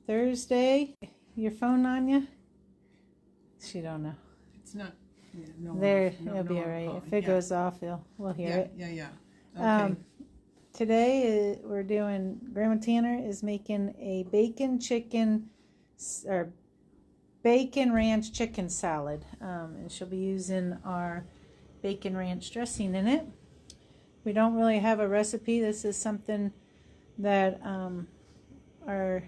Thursday. Your phone on you? She don't know. It's not. Yeah, no. There, no, it'll be no all right. calling. If it Yeah. goes off, we'll hear Yeah, it. yeah. Okay. Today we're doing. Grandma Tanner is making a bacon ranch chicken salad, and she'll be using our bacon ranch dressing in it. We don't really have a recipe. This is something that our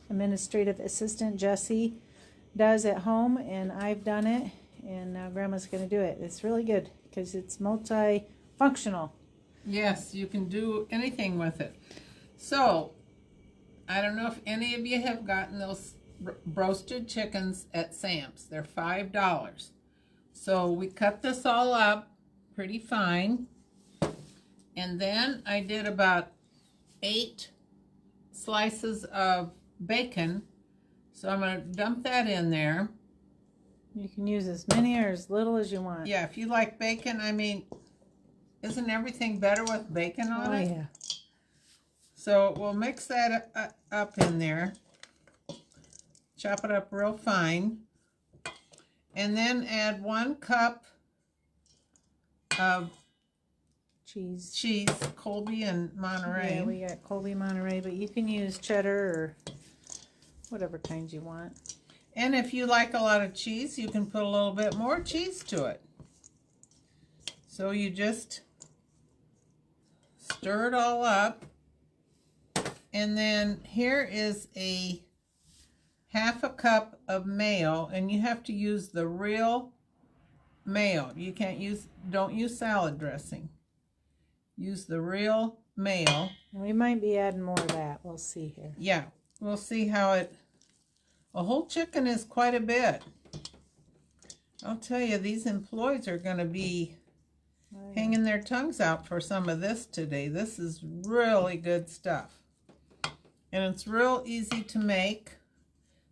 administrative assistant Jessie does at home, and I've done it, and now Grandma's going to do it. It's really good because it's multi-functional. Yes, you can do anything with it. So, I don't know if any of you have gotten those roasted chickens at Sam's. They're $5. So we cut this all up pretty fine. And then I did about 8 slices of bacon. So I'm going to dump that in there. You can use as many or as little as you want. Yeah, if you like bacon, I mean, isn't everything better with bacon on it? Oh, yeah. So we'll mix that up in there. Chop it up real fine. And then add 1 cup of cheese, Colby and Monterey. Yeah, we got Colby Monterey, but you can use cheddar or whatever kind you want. And if you like a lot of cheese, you can put a little bit more cheese to it. So you just stir it all up. And then here is a 1/2 cup of mayo, and you have to use the real mayo. You don't use salad dressing. Use the real mayo. And we might be adding more of that. We'll see here. Yeah, we'll see how a whole chicken is quite a bit. I'll tell you, these employees are going to be hanging their tongues out for some of this today. This is really good stuff. And it's real easy to make.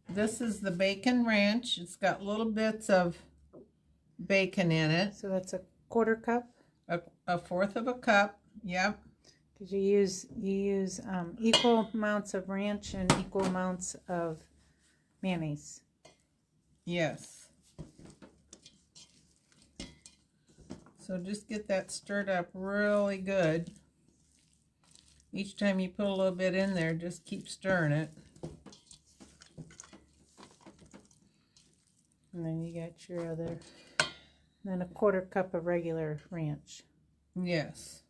This is the bacon ranch. It's got little bits of bacon in it. So that's a 1/4 cup? A 1/4 of a cup, yep. Because you use equal amounts of ranch and equal amounts of mayonnaise. Yes. So just get that stirred up really good. Each time you put a little bit in there, just keep stirring it. And then you got your other, then a 1/4 cup of regular ranch. Yes.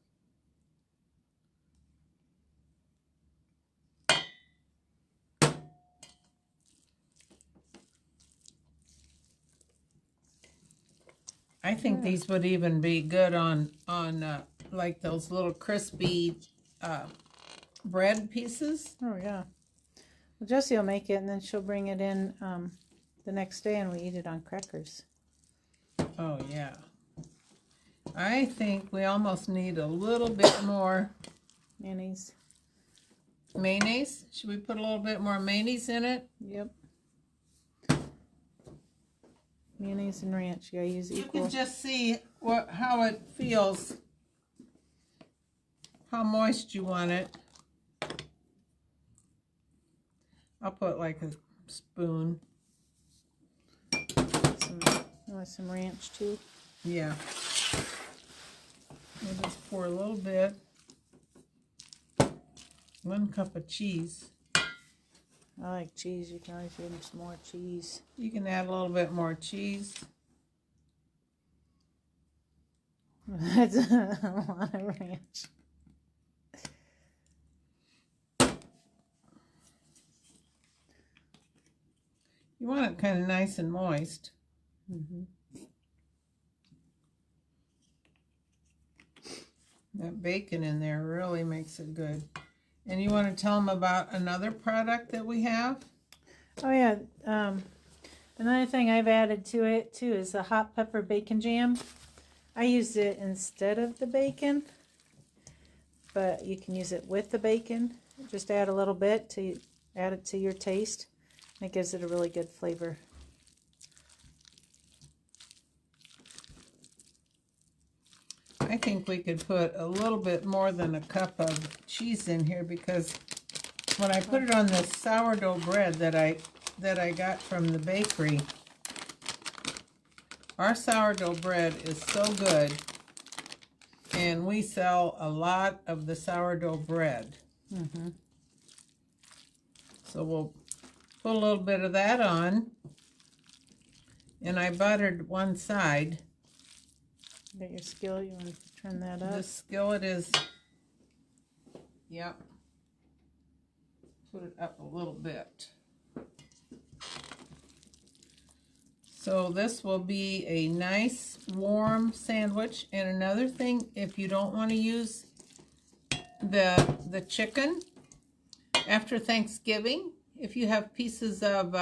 I think these would even be good on like those little crispy bread pieces. Oh, yeah. Well, Jessie will make it, and then she'll bring it in the next day, and we eat it on crackers. Oh, yeah. I think we almost need a little bit more Mayonnaise. mayonnaise. Should we put a little bit more mayonnaise in it? Yep. Mayonnaise and ranch. You gotta use equal. You can just see how it feels, how moist you want it. I'll put like a spoon. You want some ranch too? Yeah. We'll just pour a little bit. 1 cup of cheese. I like cheese. You can always give some more cheese. You can add a little bit more cheese. That's a lot of ranch. You want it kind of nice and moist. Mm-hmm. That bacon in there really makes it good. And you want to tell them about another product that we have? Oh, yeah. Another thing I've added to it, too, is the hot pepper bacon jam. I used it instead of the bacon, but you can use it with the bacon. Just add a little bit to add it to your taste. It gives it a really good flavor. I think we could put a little bit more than a cup of cheese in here because when I put it on this sourdough bread that I got from the bakery, our sourdough bread is so good, and we sell a lot of the sourdough bread. So we'll put a little bit of that on, and I buttered one side. Got your skillet, you want to turn that up? The skillet is, yep, put it up a little bit. So this will be a nice warm sandwich. And another thing, if you don't want to use the chicken after Thanksgiving, if you have pieces of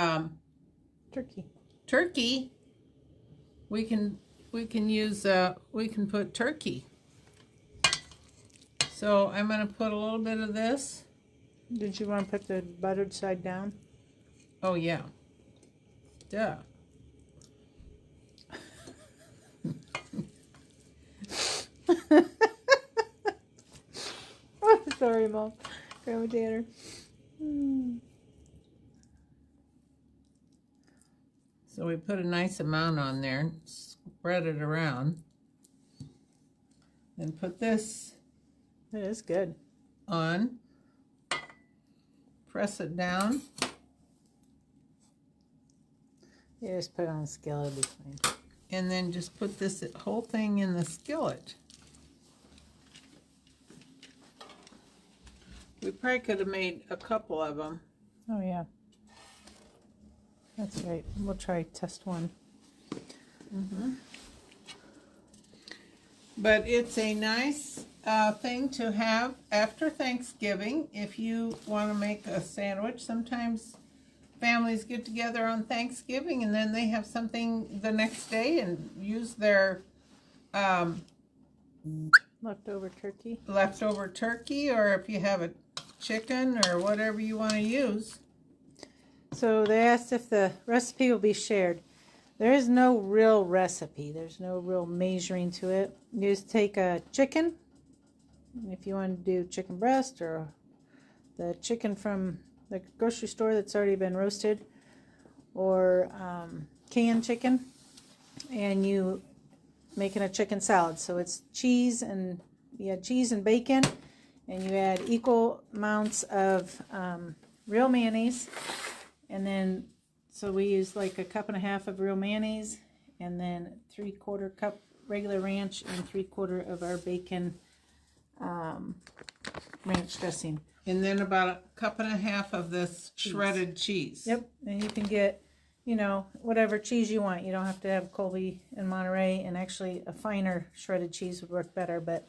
turkey, we can use we can put turkey. So I'm going to put a little bit of this. Did you want to put the buttered side down? Oh yeah, duh. Sorry, Mom. Grandma Tanner. So we put a nice amount on there, spread it around, then put this It is good. on, press it down, Yeah, just put it on the skillet, it'll be fine. and then just put this whole thing in the skillet. We probably could have made a couple of them. Oh, yeah. That's right. We'll try test one. But it's a nice thing to have after Thanksgiving if you want to make a sandwich. Sometimes families get together on Thanksgiving and then they have something the next day and use their Leftover turkey. leftover turkey, or if you have a chicken or whatever you want to use. So they asked if the recipe will be shared. There is no real recipe. There's no real measuring to it. You just take a chicken. If you want to do chicken breast or the chicken from the grocery store that's already been roasted, or canned chicken, and you making a chicken salad. So it's cheese, and you add cheese and bacon, and you add equal amounts of real mayonnaise, and then so we use like a cup and a half of real mayonnaise, and then 3/4 cup regular ranch, and 3/4 of our bacon ranch dressing. And then about a cup and a half of this shredded cheese. Yep, and you can get, you know, whatever cheese you want. You don't have to have Colby and Monterey, and actually a finer shredded cheese would work better, but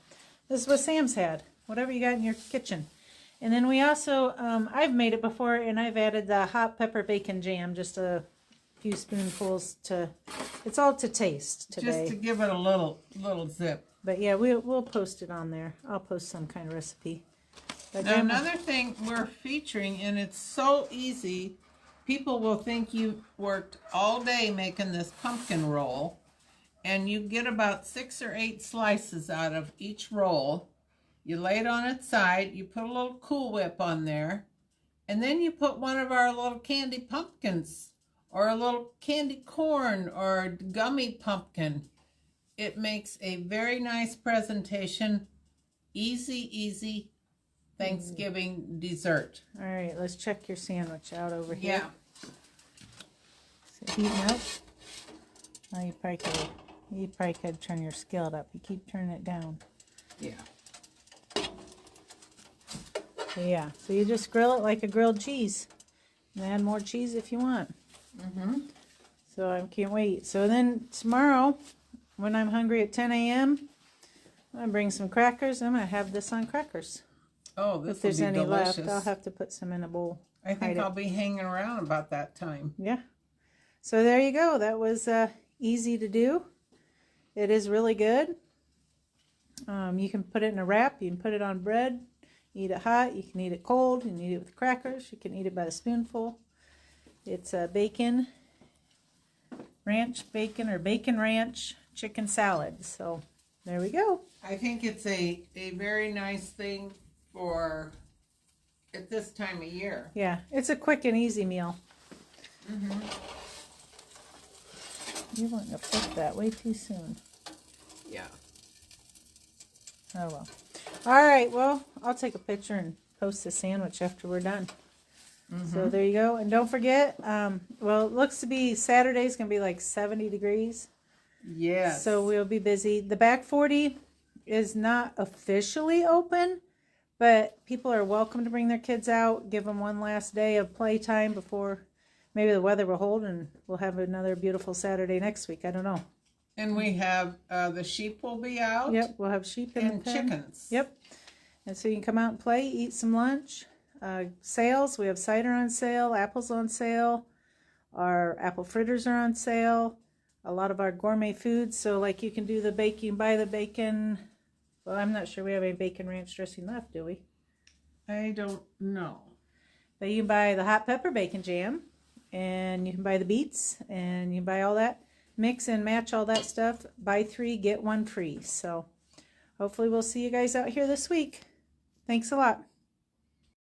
this is what Sam's had. Whatever you got in your kitchen. And then we also, I've made it before, and I've added the hot pepper bacon jam, just a few spoonfuls to, it's all to taste today. Just to give it a little zip. But yeah, we'll post it on there. I'll post some kind of recipe. But Now, Grandma- another thing we're featuring, and it's so easy, people will think you worked all day making this pumpkin roll, and you get about 6 or 8 slices out of each roll. You lay it on its side, you put a little Cool Whip on there, and then you put one of our little candy pumpkins, or a little candy corn, or gummy pumpkin. It makes a very nice presentation. Easy Thanksgiving dessert. All right, let's check your sandwich out over here. Yeah. Is it heating up? Oh, you probably could turn your skillet up. You keep turning it down. Yeah. Yeah, so you just grill it like a grilled cheese. And add more cheese if you want. So I can't wait. So then tomorrow, when I'm hungry at 10 a.m., I'm going to bring some crackers. I'm going to have this on crackers. Oh, this If there's will be any delicious. left, I'll have to put some in a bowl. I think hide it. I'll be hanging around about that time. Yeah. So there you go. That was easy to do. It is really good. You can put it in a wrap. You can put it on bread. Eat it hot. You can eat it cold. You can eat it with crackers. You can eat it by the spoonful. It's bacon ranch bacon, or bacon ranch chicken salad. So there we go. I think it's a very nice thing for at this time of year. Yeah, it's a quick and easy meal. Mm-hmm. You want to flip that way too soon. Yeah. Oh well. All right, well, I'll take a picture and post the sandwich after we're done. So there you go. And don't forget, well, it looks to be Saturday's going to be like 70 degrees. Yes. So we'll be busy. The back 40 is not officially open, but people are welcome to bring their kids out, give them one last day of playtime before maybe the weather will hold and we'll have another beautiful Saturday next week. I don't know. And we have the sheep will be out. Yep, we'll have sheep in And the pen. chickens. Yep. And so you can come out and play, eat some lunch. Sales, we have cider on sale, apples on sale. Our apple fritters are on sale. A lot of our gourmet foods. So like you can do the bacon, you can buy the bacon. Well, I'm not sure we have any bacon ranch dressing left, do we? I don't know. But you can buy the hot pepper bacon jam. And you can buy the beets. And you can buy all that. Mix and match all that stuff. Buy 3, get 1 free. So hopefully we'll see you guys out here this week. Thanks a lot.